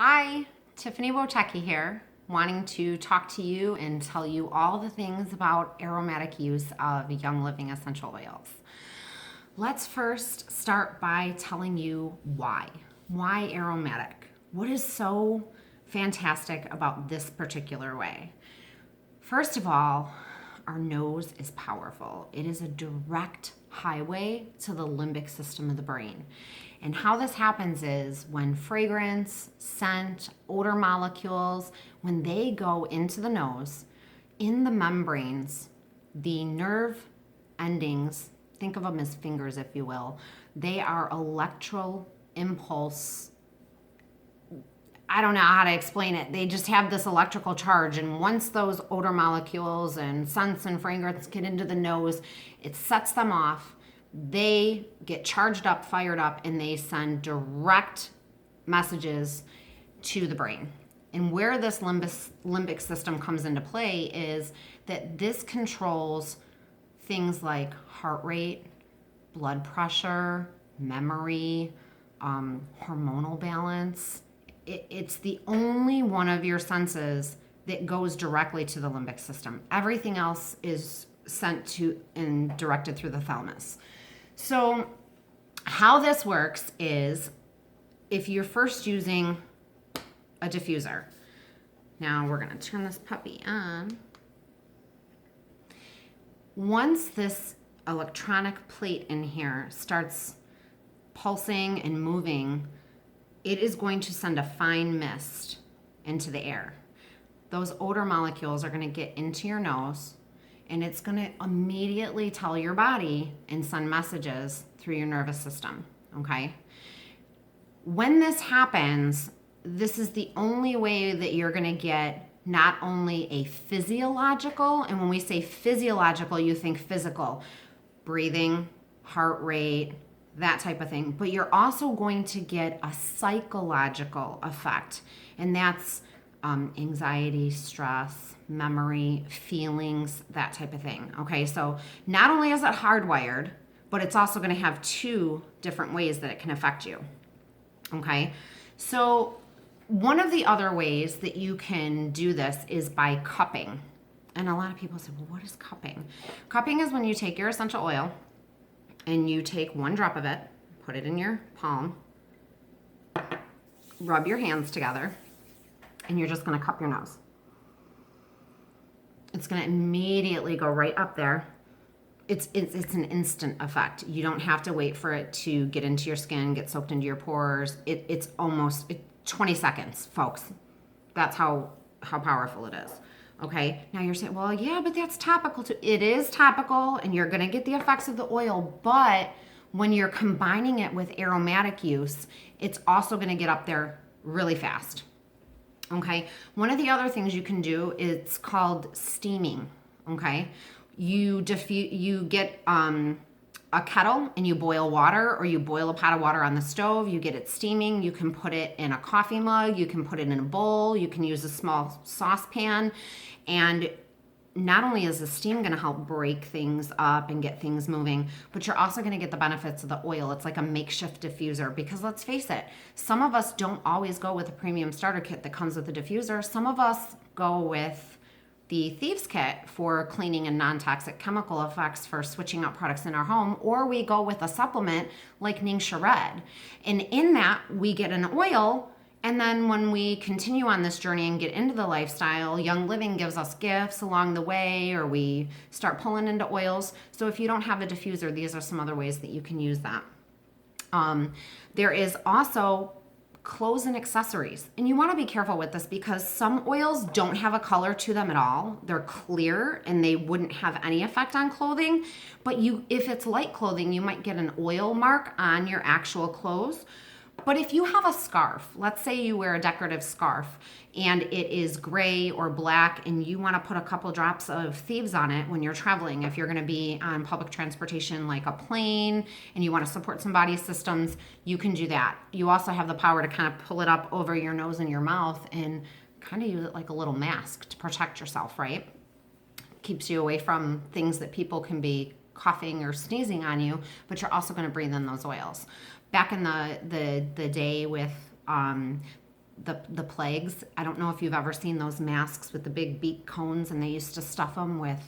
Hi, Tiffany Wotecki here, wanting to talk to you and tell you all the things about aromatic use of Young Living essential oils. Let's first start by telling you why. Why aromatic? What is so fantastic about this particular way? First of all, our nose is powerful. It is a direct highway to the limbic system of the brain. And how this happens is when fragrance, scent, odor molecules, when they go into the nose, in the membranes, the nerve endings, think of them as fingers if you will, they are electro impulse. I don't know how to explain it. They just have this electrical charge, and once those odor molecules and scents and fragrance get into the nose, it sets them off. They get charged up, fired up, and they send direct messages to the brain. And where this limbic system comes into play is that this controls things like heart rate, blood pressure, memory, hormonal balance. It's the only one of your senses that goes directly to the limbic system. Everything else is sent to and directed through the thalamus. So how this works is if you're first using a diffuser. Now we're going to turn this puppy on. Once this electronic plate in here starts pulsing and moving, it is going to send a fine mist into the air. Those odor molecules are going to get into your nose, and it's going to immediately tell your body and send messages through your nervous system, okay? When this happens, this is the only way that you're going to get not only a physiological, and when we say physiological, you think physical, breathing, heart rate, that type of thing, but you're also going to get a psychological effect, and that's anxiety, stress, memory, feelings, that type of thing. Okay, so not only is it hardwired, but it's also going to have two different ways that it can affect you. Okay, so one of the other ways that you can do this is by cupping. And a lot of people say, well, what is cupping? Cupping is when you take your essential oil and you take one drop of it, put it in your palm, rub your hands together, and you're just going to cup your nose. It's going to immediately go right up there. It's an instant effect. You don't have to wait for it to get into your skin, get soaked into your pores. It's almost 20 seconds, folks. That's how powerful it is. Okay, now you're saying, well, yeah, but that's topical too. It is topical, and you're going to get the effects of the oil, but when you're combining it with aromatic use, it's also going to get up there really fast. Okay, one of the other things you can do is called steaming. Okay, you get a kettle and you boil water, or you boil a pot of water on the stove, you get it steaming, you can put it in a coffee mug, you can put it in a bowl, you can use a small saucepan, and not only is the steam going to help break things up and get things moving, but you're also going to get the benefits of the oil. It's like a makeshift diffuser, because let's face it, some of us don't always go with a premium starter kit that comes with a diffuser. Some of us go with the Thieves Kit for cleaning and non-toxic chemical effects for switching out products in our home, or we go with a supplement like Ningxia Red. And in that, we get an oil, and then when we continue on this journey and get into the lifestyle, Young Living gives us gifts along the way, or we start pulling into oils. So if you don't have a diffuser, these are some other ways that you can use that. There is also clothes and accessories. And you want to be careful with this, because some oils don't have a color to them at all. They're clear and they wouldn't have any effect on clothing. But if it's light clothing, you might get an oil mark on your actual clothes. But if you have a scarf, let's say you wear a decorative scarf and it is gray or black, and you want to put a couple drops of Thieves on it when you're traveling, if you're going to be on public transportation like a plane and you want to support some body systems, you can do that. You also have the power to kind of pull it up over your nose and your mouth and kind of use it like a little mask to protect yourself, right? Keeps you away from things that people can be coughing or sneezing on you, but you're also going to breathe in those oils. Back in the day with the plagues. I don't know if you've ever seen those masks with the big beak cones, and they used to stuff them with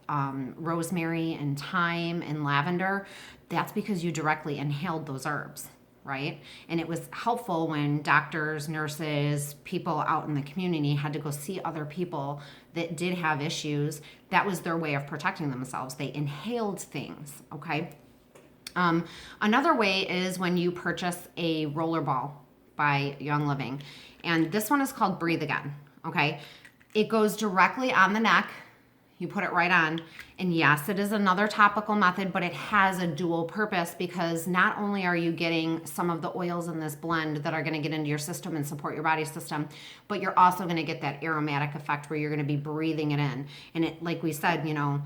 rosemary and thyme and lavender. That's because you directly inhaled those herbs, right? And it was helpful when doctors, nurses, people out in the community had to go see other people that did have issues. That was their way of protecting themselves. They inhaled things, okay? Another way is when you purchase a roller ball by Young Living. And this one is called Breathe Again, okay? It goes directly on the neck. You put it right on. And yes, it is another topical method, but it has a dual purpose, because not only are you getting some of the oils in this blend that are going to get into your system and support your body system, but you're also going to get that aromatic effect where you're going to be breathing it in. And it, like we said, you know,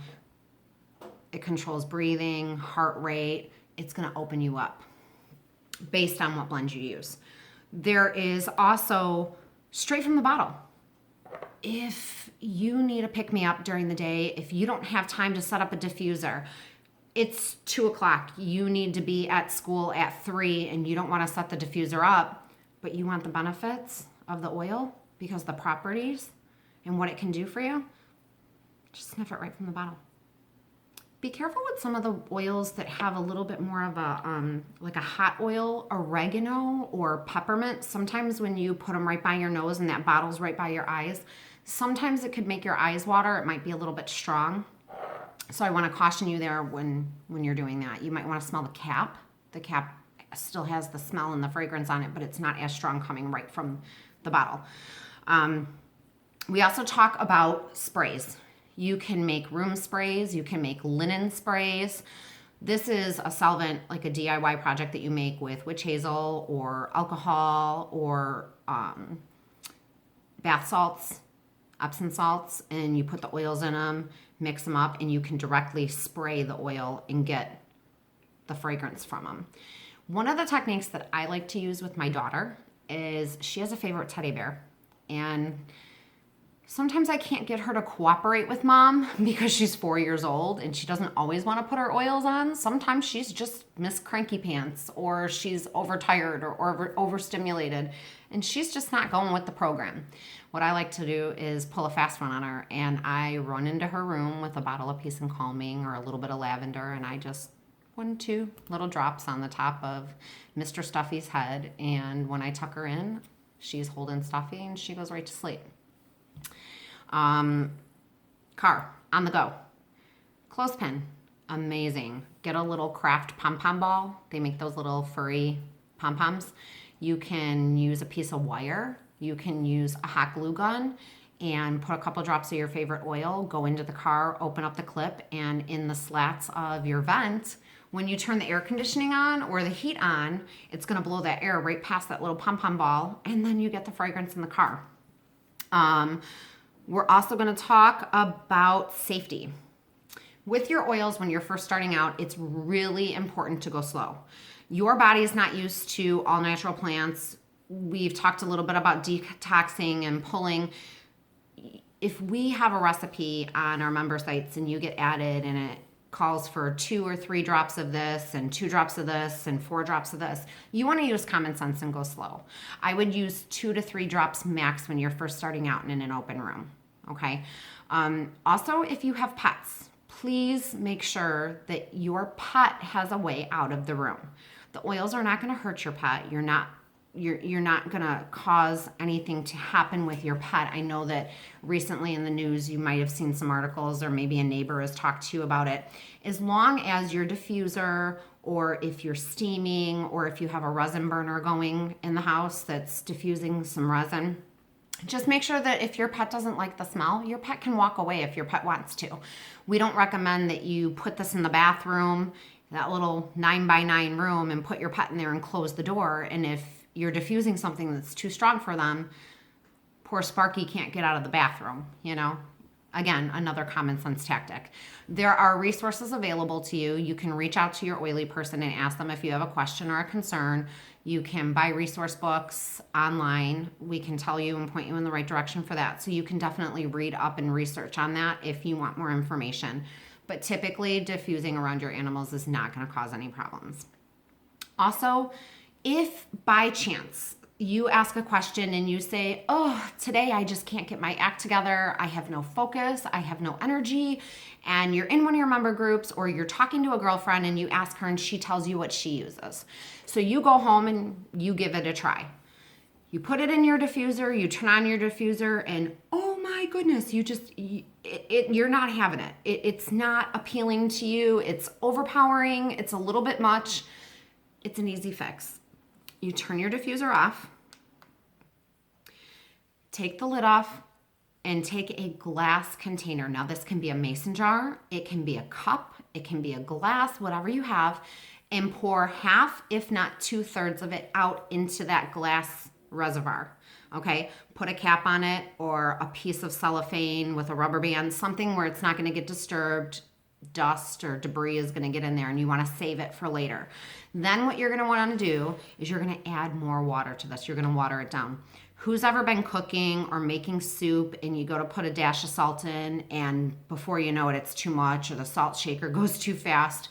it controls breathing, heart rate. It's going to open you up based on what blend you use. There is also straight from the bottle. If you need a pick-me-up during the day, if you don't have time to set up a diffuser, it's 2 o'clock, you need to be at school at 3, and you don't want to set the diffuser up, but you want the benefits of the oil because the properties and what it can do for you, just sniff it right from the bottle. Be careful with some of the oils that have a little bit more of a, like a hot oil, oregano or peppermint. Sometimes when you put them right by your nose and that bottle's right by your eyes, sometimes it could make your eyes water. It might be a little bit strong. So I want to caution you there when you're doing that. You might want to smell the cap. The cap still has the smell and the fragrance on it, but it's not as strong coming right from the bottle. We also talk about sprays. You can make room sprays, you can make linen sprays. This is a solvent, like a DIY project that you make with witch hazel or alcohol or bath salts, Epsom salts, and you put the oils in them, mix them up, and you can directly spray the oil and get the fragrance from them. One of the techniques that I like to use with my daughter is she has a favorite teddy bear, and sometimes I can't get her to cooperate with mom because she's 4 years old and she doesn't always want to put her oils on. Sometimes she's just Miss Cranky Pants, or she's overtired or overstimulated, and she's just not going with the program. What I like to do is pull a fast one on her, and I run into her room with a bottle of Peace and Calming or a little bit of lavender, and I just 1-2 little drops on the top of Mr. Stuffy's head. And when I tuck her in, she's holding Stuffy and she goes right to sleep. Car, on the go. Clothespin, amazing. Get a little craft pom-pom ball. They make those little furry pom-poms. You can use a piece of wire. You can use a hot glue gun and put a couple drops of your favorite oil, go into the car, open up the clip, and in the slats of your vent, when you turn the air conditioning on or the heat on, it's gonna blow that air right past that little pom-pom ball, and then you get the fragrance in the car. We're also going to talk about safety. With your oils, when you're first starting out, it's really important to go slow. Your body is not used to all natural plants. We've talked a little bit about detoxing and pulling. If we have a recipe on our member sites and you get added and it calls for 2 or 3 drops of this and 2 drops of this and 4 drops of this, you want to use common sense and go slow. I would use 2 to 3 drops max when you're first starting out in an open room, okay? Also, if you have pets, please make sure that your pet has a way out of the room. The oils are not going to hurt your pet. You're not going to cause anything to happen with your pet. I know that recently in the news you might have seen some articles, or maybe a neighbor has talked to you about it. As long as your diffuser, or if you're steaming, or if you have a resin burner going in the house that's diffusing some resin, just make sure that if your pet doesn't like the smell, your pet can walk away if your pet wants to. We don't recommend that you put this in the bathroom, that little 9x9 room, and put your pet in there and close the door. And if you're diffusing something that's too strong for them, poor Sparky can't get out of the bathroom, you know? Again, another common sense tactic. There are resources available to you. You can reach out to your oily person and ask them if you have a question or a concern. You can buy resource books online. We can tell you and point you in the right direction for that. So you can definitely read up and research on that if you want more information. But typically, diffusing around your animals is not going to cause any problems. Also, if by chance you ask a question and you say, oh, today I just can't get my act together. I have no focus. I have no energy. And you're in one of your member groups or you're talking to a girlfriend and you ask her and she tells you what she uses. So you go home and you give it a try. You put it in your diffuser, you turn on your diffuser, and oh my goodness, you're not having it. It's not appealing to you. It's overpowering. It's a little bit much. It's an easy fix. You turn your diffuser off, take the lid off, and take a glass container. Now this can be a mason jar, it can be a cup, it can be a glass, whatever you have, and pour half, if not 2/3 of it out into that glass reservoir. Okay, put a cap on it or a piece of cellophane with a rubber band, something where it's not going to get disturbed. Dust or debris is going to get in there and you want to save it for later. Then what you're going to want to do is you're going to add more water to this. You're going to water it down. Who's ever been cooking or making soup and you go to put a dash of salt in and before you know it, it's too much or the salt shaker goes too fast?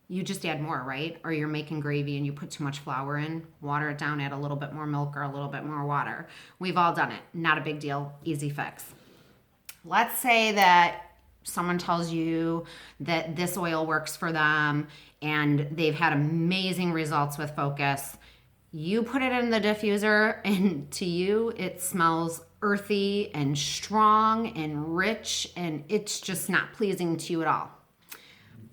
You just add more, right? Or you're making gravy and you put too much flour in, water it down, add a little bit more milk or a little bit more water. We've all done it. Not a big deal. Easy fix. Let's say that someone tells you that this oil works for them and they've had amazing results with focus. You put it in the diffuser and to you it smells earthy and strong and rich and it's just not pleasing to you at all.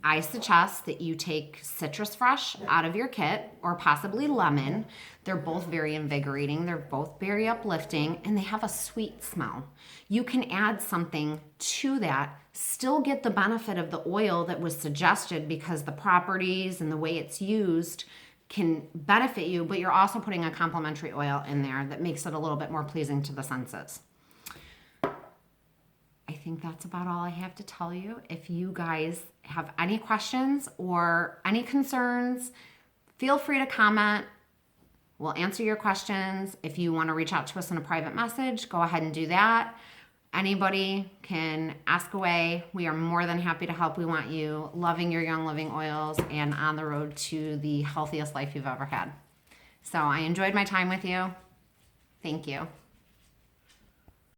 I suggest that you take Citrus Fresh out of your kit or possibly lemon. They're both very invigorating. They're both very uplifting and they have a sweet smell. You can add something to that, still get the benefit of the oil that was suggested because the properties and the way it's used can benefit you, but you're also putting a complementary oil in there that makes it a little bit more pleasing to the senses. I think that's about all I have to tell you. If you guys have any questions or any concerns, feel free to comment. We'll answer your questions. If you want to reach out to us in a private message, go ahead and do that. Anybody can ask away. We are more than happy to help. We want you loving your Young Living oils and on the road to the healthiest life you've ever had. So I enjoyed my time with you. Thank you.